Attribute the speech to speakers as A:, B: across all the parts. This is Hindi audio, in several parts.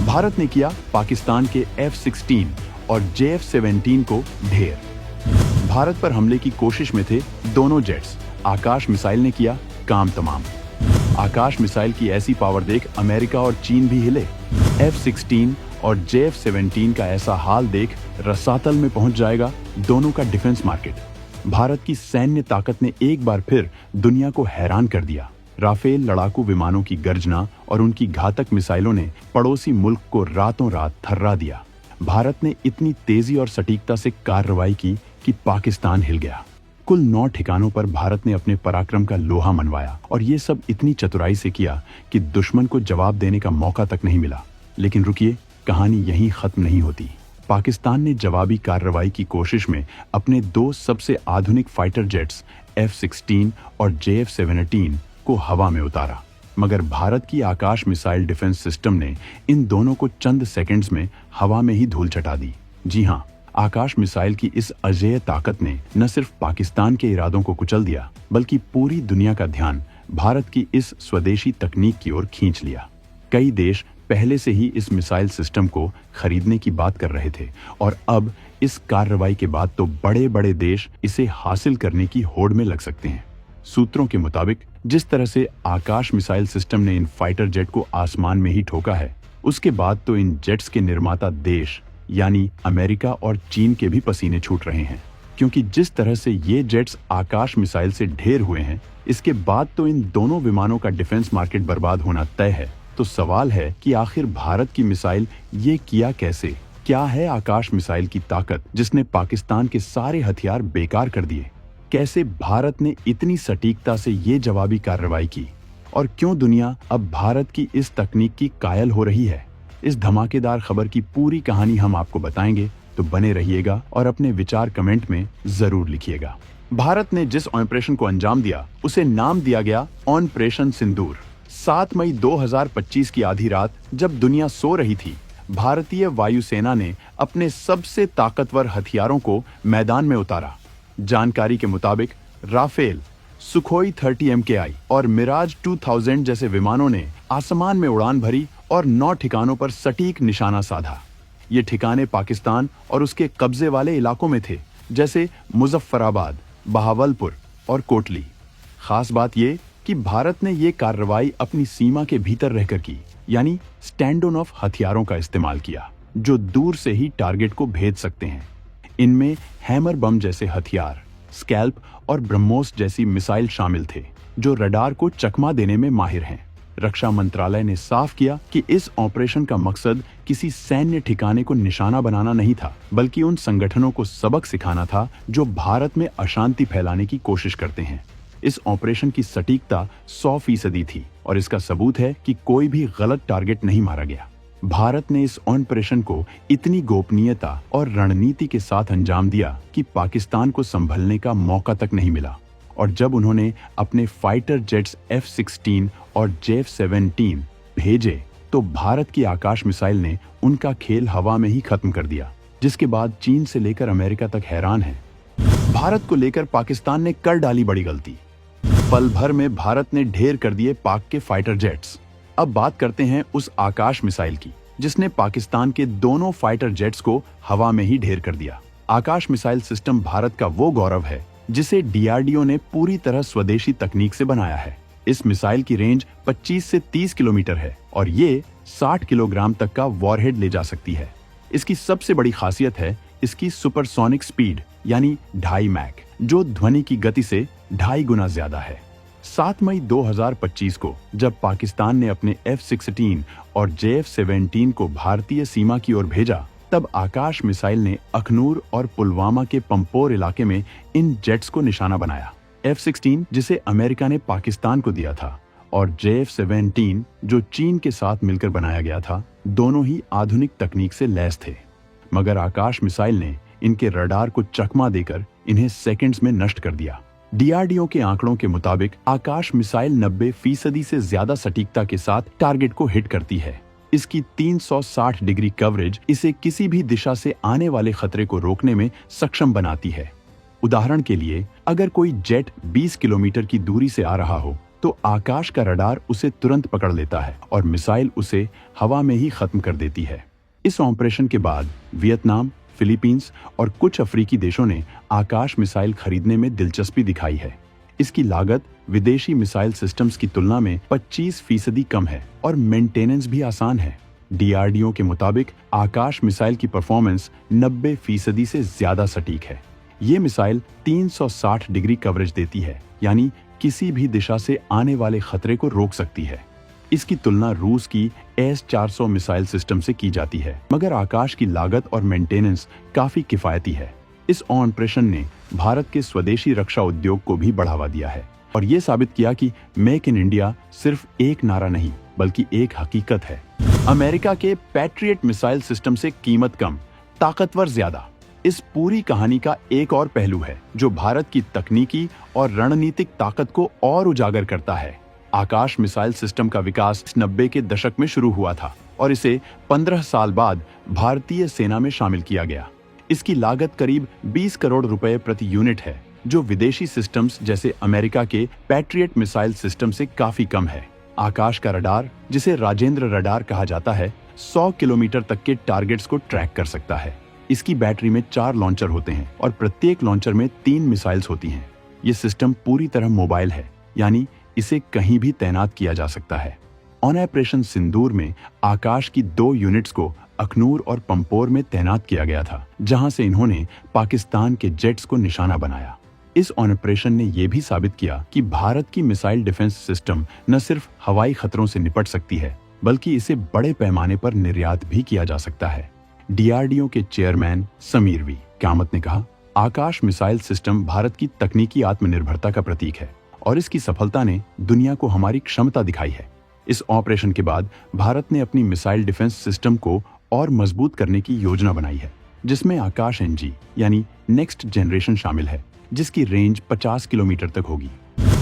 A: भारत ने किया पाकिस्तान के F-16 और JF-17 को ढेर। भारत पर हमले की कोशिश में थे दोनों जेट्स। आकाश मिसाइल ने किया काम तमाम। आकाश मिसाइल की ऐसी पावर देख अमेरिका और चीन भी हिले। F-16 और JF-17 का ऐसा हाल देख रसातल में पहुंच जाएगा दोनों का डिफेंस मार्केट। भारत की सैन्य ताकत ने एक बार फिर दुनिया को हैरान कर दिया। राफेल लड़ाकू विमानों की गर्जना और उनकी घातक मिसाइलों ने पड़ोसी मुल्क को रातों रात थर्रा दिया। भारत ने इतनी तेजी और सटीकता से कार्रवाई की कि पाकिस्तान हिल गया। कुल 9 ठिकानों पर भारत ने अपने पराक्रम का लोहा मनवाया और ये सब इतनी चतुराई से किया कि दुश्मन को जवाब देने का मौका तक नहीं मिला। लेकिन रुकिए, कहानी यहीं खत्म नहीं होती। पाकिस्तान ने जवाबी कार्रवाई की कोशिश में अपने 2 सबसे आधुनिक फाइटर जेट्स F-16 और JF-17 को हवा में उतारा, मगर भारत की आकाश मिसाइल डिफेंस सिस्टम ने इन दोनों को चंद सेकंड्स में हवा में ही धूल चटा दी। जी हां, आकाश मिसाइल की इस अजेय ताकत ने न सिर्फ पाकिस्तान के इरादों को कुचल दिया, बल्कि पूरी दुनिया का ध्यान भारत की इस स्वदेशी तकनीक की ओर खींच लिया। कई देश पहले से ही इस मिसाइल सिस्टम को खरीदने की बात कर रहे थे और अब इस कार्रवाई के बाद तो बड़े-बड़े देश इसे हासिल करने की होड़ में लग सकते हैं। सूत्रों के मुताबिक जिस तरह से आकाश मिसाइल सिस्टम ने इन फाइटर जेट को आसमान में ही ठोका है, उसके बाद तो इन जेट्स के निर्माता देश यानी अमेरिका और चीन के भी पसीने छूट रहे हैं, क्योंकि जिस तरह से ये जेट्स आकाश मिसाइल से ढेर हुए हैं, इसके बाद तो इन दोनों विमानों का डिफेंस मार्केट बर्बाद होना तय है। तो सवाल है कि आखिर भारत की मिसाइल ये किया कैसे? क्या है आकाश मिसाइल की ताकत जिसने पाकिस्तान के सारे हथियार बेकार कर दिए? कैसे भारत ने इतनी सटीकता से ये जवाबी कार्रवाई की? और क्यों दुनिया अब भारत की इस तकनीक की कायल हो रही है? इस धमाकेदार खबर की पूरी कहानी हम आपको बताएंगे, तो बने रहिएगा और अपने विचार कमेंट में जरूर लिखिएगा। भारत ने जिस ऑपरेशन को अंजाम दिया, उसे नाम दिया गया ऑपरेशन सिंदूर। 7 मई 2025 की आधी रात जब दुनिया सो रही थी, भारतीय वायुसेना ने अपने सबसे ताकतवर हथियारों को मैदान में उतारा। जानकारी के मुताबिक राफेल, सुखोई 30 MKI और मिराज 2000 जैसे विमानों ने आसमान में उड़ान भरी और 9 ठिकानों पर सटीक निशाना साधा। ये ठिकाने पाकिस्तान और उसके कब्जे वाले इलाकों में थे, जैसे मुजफ्फराबाद, बहावलपुर और कोटली। खास बात ये कि भारत ने ये कार्रवाई अपनी सीमा के भीतर रहकर की, यानी स्टैंड ऑन ऑफ हथियारों का इस्तेमाल किया, जो दूर से ही टारगेट को भेद सकते हैं। इनमें हैमर बम जैसे हथियार, स्कैल्प और ब्रह्मोस जैसी मिसाइल शामिल थे, जो रडार को चकमा देने में माहिर हैं। रक्षा मंत्रालय ने साफ किया कि इस ऑपरेशन का मकसद किसी सैन्य ठिकाने को निशाना बनाना नहीं था, बल्कि उन संगठनों को सबक सिखाना था जो भारत में अशांति फैलाने की कोशिश करते हैं। इस ऑपरेशन की सटीकता 100% थी और इसका सबूत है कि कोई भी गलत टारगेट नहीं मारा गया। भारत ने इस ऑपरेशन को इतनी गोपनीयता और रणनीति के साथ अंजाम दिया कि पाकिस्तान को संभलने का मौका तक नहीं मिला, और जब उन्होंने अपने फाइटर जेट्स F-16 और JF-17 भेजे, तो भारत की आकाश मिसाइल ने उनका खेल हवा में ही खत्म कर दिया, जिसके बाद चीन से लेकर अमेरिका तक हैरान है। भारत को लेकर पाकिस्तान ने कर डाली बड़ी गलती। पल भर में भारत ने ढेर कर दिए पाक के फाइटर जेट्स। अब बात करते हैं उस आकाश मिसाइल की, जिसने पाकिस्तान के दोनों फाइटर जेट्स को हवा में ही ढेर कर दिया। आकाश मिसाइल सिस्टम भारत का वो गौरव है जिसे DRDO ने पूरी तरह स्वदेशी तकनीक से बनाया है। इस मिसाइल की रेंज 25 से 30 किलोमीटर है और ये 60 किलोग्राम तक का वॉरहेड ले जा सकती है। इसकी सबसे बड़ी खासियत है इसकी सुपरसोनिक स्पीड, यानी 2.5 मैक, जो ध्वनि की गति से 2.5 गुना ज्यादा है। 7 मई 2025 को जब पाकिस्तान ने अपने F-16 और JF-17 को भारतीय सीमा की ओर भेजा, तब आकाश मिसाइल ने अखनूर और पुलवामा के पंपोर इलाके में इन जेट्स को निशाना बनाया। F-16 जिसे अमेरिका ने पाकिस्तान को दिया था और JF-17 जो चीन के साथ मिलकर बनाया गया था, दोनों ही आधुनिक तकनीक से लैस थे। मगर आकाश मिसाइल ने इनके रडार को चकमा देकर इन्हें सेकंड्स में नष्ट कर दिया। DRDO के आंकड़ों के मुताबिक आकाश मिसाइल 90% से ज्यादा सटीकता के साथ टारगेट को हिट करती है। इसकी 360 डिग्री कवरेज इसे किसी भी दिशा से आने वाले खतरे को रोकने में सक्षम बनाती है। उदाहरण के लिए, अगर कोई जेट 20 किलोमीटर की दूरी से आ रहा हो, तो तो आकाश का रडार उसे तुरंत पकड़ लेता है और मिसाइल उसे हवा में ही खत्म कर देती है। इस ऑपरेशन के बाद वियतनाम, फिलीपींस और कुछ अफ्रीकी देशों ने आकाश मिसाइल खरीदने में दिलचस्पी दिखाई है। इसकी लागत विदेशी मिसाइल सिस्टम्स की तुलना में 25% कम है और मेंटेनेंस भी आसान है। डीआरडीओ के मुताबिक आकाश मिसाइल की परफॉर्मेंस 90% से ज्यादा सटीक है। ये मिसाइल 360 डिग्री कवरेज देती है, यानी किसी भी दिशा से आने वाले खतरे को रोक सकती है। इसकी तुलना रूस की S-400 मिसाइल सिस्टम से की जाती है, मगर आकाश की लागत और मेंटेनेंस काफी किफायती है। इस ऑपरेशन ने भारत के स्वदेशी रक्षा उद्योग को भी बढ़ावा दिया है और ये साबित किया कि मेक इन इंडिया सिर्फ एक नारा नहीं बल्कि एक हकीकत है। अमेरिका के पैट्रियट मिसाइल सिस्टम से कीमत कम, ताकतवर ज्यादा। इस पूरी कहानी का एक और पहलू है जो भारत की तकनीकी और रणनीतिक ताकत को और उजागर करता है। आकाश मिसाइल सिस्टम का विकास 90 के दशक में शुरू हुआ था और इसे 15 साल बाद भारतीय सेना में शामिल किया गया। इसकी लागत करीब 20 करोड़ रुपए प्रति यूनिट है, जो विदेशी सिस्टम्स जैसे अमेरिका के पैट्रियट मिसाइल सिस्टम से काफी कम है। आकाश का रडार, जिसे राजेंद्र रडार कहा जाता है, 100 किलोमीटर तक के टारगेट्स को ट्रैक कर सकता है। इसकी बैटरी में 4 लॉन्चर होते हैं और प्रत्येक लॉन्चर में 3 मिसाइल्स होती हैं। ये सिस्टम पूरी तरह मोबाइल है, यानी इसे कहीं भी तैनात किया जा सकता है। ऑपरेशन सिंदूर में आकाश की 2 यूनिट्स को अखनूर और पंपोर में तैनात किया गया था, जहां से इन्होंने पाकिस्तान के जेट्स को निशाना बनाया। इस ऑपरेशन ने यह भी साबित किया कि भारत की मिसाइल डिफेंस सिस्टम न सिर्फ हवाई खतरों से निपट सकती है, बल्कि इसे बड़े पैमाने पर निर्यात भी किया जा सकता है। डीआरडीओ के चेयरमैन समीर वी कामत ने कहा, आकाश मिसाइल सिस्टम भारत की तकनीकी आत्मनिर्भरता का प्रतीक है और इसकी सफलता ने दुनिया को हमारी क्षमता दिखाई है। इस ऑपरेशन के बाद भारत ने अपनी मिसाइल डिफेंस सिस्टम को और मजबूत करने की योजना बनाई है, जिसमें आकाश NG यानी नेक्स्ट जनरेशन शामिल है, जिसकी रेंज 50 किलोमीटर तक होगी।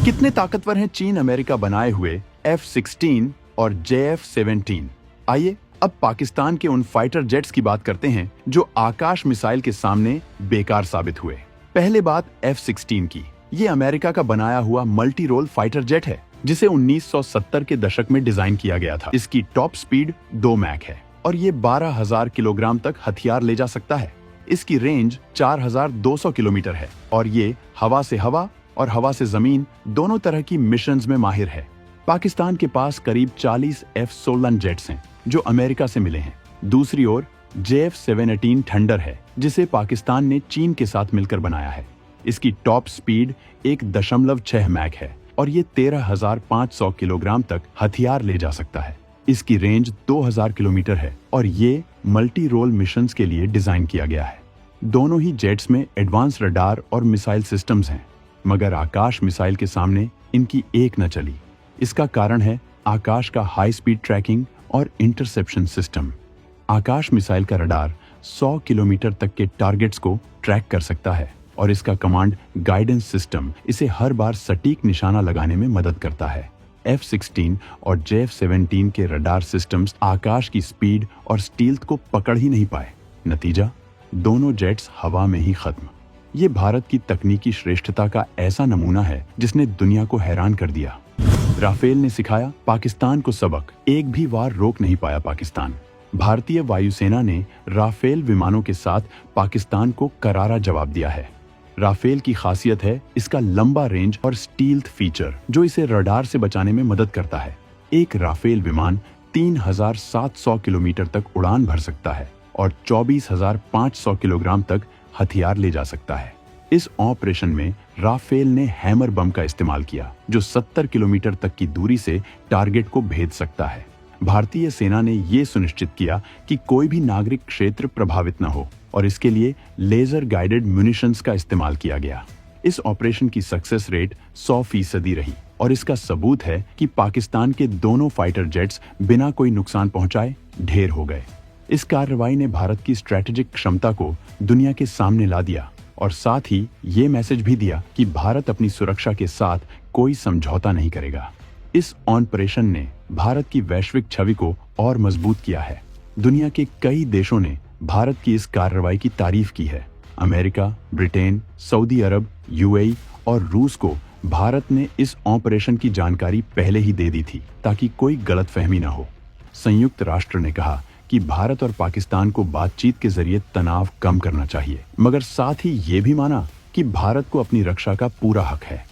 A: कितने ताकतवर हैं चीन अमेरिका बनाए हुए F-16 और JF-17? आइए अब पाकिस्तान के उन फाइटर जेट्स की बात करते हैं जो आकाश मिसाइल के सामने बेकार साबित हुए। पहले बात F-16 की। ये अमेरिका का बनाया हुआ मल्टी रोल फाइटर जेट है, जिसे 1970 के दशक में डिजाइन किया गया था। इसकी टॉप स्पीड 2 मैक है और ये 12,000 किलोग्राम तक हथियार ले जा सकता है। इसकी रेंज 4,200 किलोमीटर है और ये हवा से हवा और हवा से जमीन दोनों तरह की मिशंस में माहिर है। पाकिस्तान के पास करीब 40 F-16 जेट्स हैं जो अमेरिका से मिले हैं। दूसरी ओर JF-17 थंडर है, जिसे पाकिस्तान ने चीन के साथ मिलकर बनाया है। इसकी टॉप स्पीड 1.6 मैक है और ये 13,500 किलोग्राम तक हथियार ले जा सकता है। इसकी रेंज 2,000 किलोमीटर है और ये मल्टी रोल मिशंस के लिए डिजाइन किया गया है। दोनों ही जेट्स में एडवांस रडार और मिसाइल सिस्टम्स हैं, मगर आकाश मिसाइल के सामने इनकी एक न चली। इसका कारण है आकाश का हाई स्पीड ट्रैकिंग और इंटरसेप्शन सिस्टम। आकाश मिसाइल का रडार 100 किलोमीटर तक के टारगेट्स को ट्रैक कर सकता है और इसका कमांड गाइडेंस सिस्टम इसे हर बार सटीक निशाना लगाने में मदद करता है। F-16 और JF-17 के रडार सिस्टम्स आकाश की स्पीड और स्टील्थ को पकड़ ही नहीं पाए। नतीजा, दोनों जेट्स हवा में ही खत्म। ये भारत की तकनीकी श्रेष्ठता का ऐसा नमूना है जिसने दुनिया को हैरान कर दिया। राफेल ने सिखाया पाकिस्तान को सबक, एक भी वार रोक नहीं पाया पाकिस्तान। भारतीय वायुसेना ने राफेल विमानों के साथ पाकिस्तान को करारा जवाब दिया है। राफेल की खासियत है इसका लंबा रेंज और स्टील्थ फीचर, जो इसे रडार से बचाने में मदद करता है। एक राफेल विमान 3,700 किलोमीटर तक उड़ान भर सकता है और 24,500 किलोग्राम तक हथियार ले जा सकता है। इस ऑपरेशन में राफेल ने हैमर बम का इस्तेमाल किया, जो 70 किलोमीटर तक की दूरी से टारगेट को भेद सकता है। भारतीय सेना ने ये सुनिश्चित किया कि कोई भी नागरिक क्षेत्र प्रभावित न हो और इसके लिए लेजर गाइडेड म्यूनिशंस का इस्तेमाल किया गया। इस ऑपरेशन की सक्सेस रेट 100% रही और इसका सबूत है कि पाकिस्तान के दोनों फाइटर जेट्स बिना कोई नुकसान पहुंचाए ढेर हो गए। इस कार्रवाई ने भारत की स्ट्रैटेजिक क्षमता को दुनिया के सामने ला दिया और साथ ही ये मैसेज भी दिया कि भारत अपनी सुरक्षा के साथ कोई समझौता नहीं करेगा। इस ऑपरेशन ने भारत की वैश्विक छवि को और मजबूत किया है। दुनिया के कई देशों ने भारत की इस कार्रवाई की तारीफ की है। अमेरिका, ब्रिटेन, सऊदी अरब, UAE और रूस को भारत ने इस ऑपरेशन की जानकारी पहले ही दे दी थी ताकि कोई गलतफहमी ना हो। संयुक्त राष्ट्र ने कहा कि भारत और पाकिस्तान को बातचीत के जरिए तनाव कम करना चाहिए, मगर साथ ही ये भी माना कि भारत को अपनी रक्षा का पूरा हक है।